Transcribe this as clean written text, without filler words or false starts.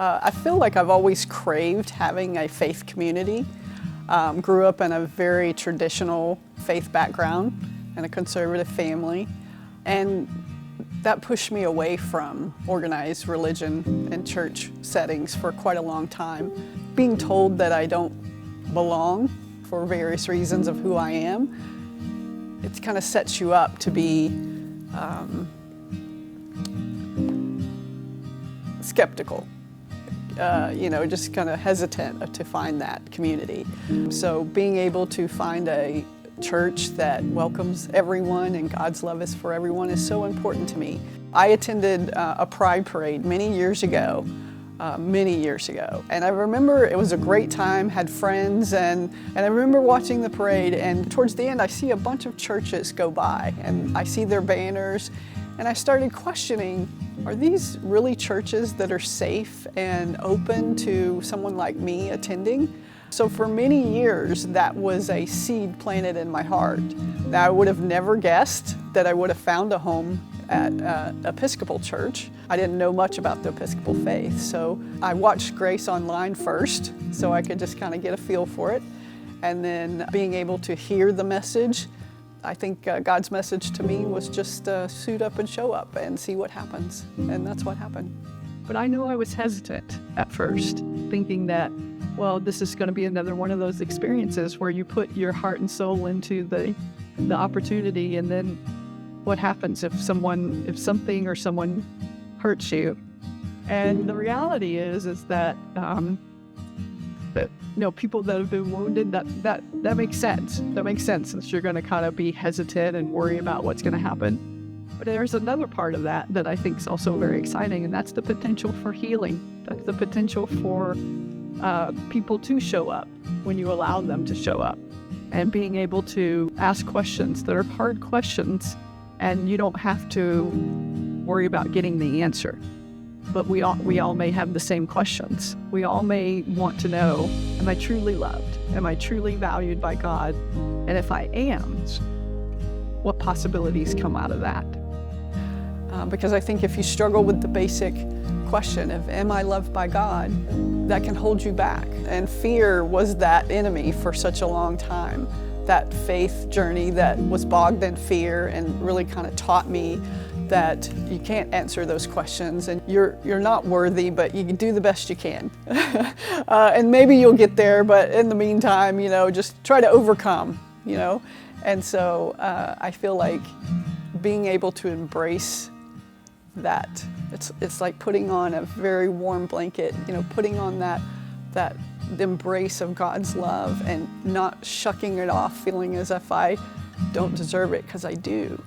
I feel like I've always craved having a faith community. Grew up in a very traditional faith background in a conservative family, and that pushed me away from organized religion and church settings for quite a long time. Being told that I don't belong for various reasons of who I am, it kind of sets you up to be skeptical. Just kind of hesitant to find that community. So being able to find a church that welcomes everyone and God's love is for everyone is so important to me. I attended a pride parade many years ago, and I remember it was a great time, had friends, and I remember watching the parade, and towards the end I see a bunch of churches go by, and I see their banners, and I started questioning, are these really churches that are safe and open to someone like me attending? So for many years, that was a seed planted in my heart. Now, I would have never guessed that I would have found a home at Episcopal Church. I didn't know much about the Episcopal faith, so I watched Grace online first, so I could just kind of get a feel for it. And then being able to hear the message, I think God's message to me was just suit up and show up and see what happens. And that's what happened. But I know I was hesitant at first, thinking that, well, this is going to be another one of those experiences where you put your heart and soul into the opportunity, and then what happens if something or someone hurts you? And the reality is that people that have been wounded, that makes sense. That makes sense, since you're going to kind of be hesitant and worry about what's going to happen. But there's another part of that I think is also very exciting, and that's the potential for healing. That's the potential for people to show up when you allow them to show up, and being able to ask questions that are hard questions, and you don't have to worry about getting the answer. But we all may have the same questions. We all may want to know, am I truly loved? Am I truly valued by God? And if I am, what possibilities come out of that? Because I think if you struggle with the basic question of, am I loved by God? That can hold you back. And fear was that enemy for such a long time. That faith journey that was bogged in fear and really kind of taught me that you can't answer those questions, and you're not worthy, but you can do the best you can. And maybe you'll get there, but in the meantime, just try to overcome, And so I feel like being able to embrace that, it's like putting on a very warm blanket, putting on that the embrace of God's love and not shucking it off, feeling as if I don't deserve it, because I do.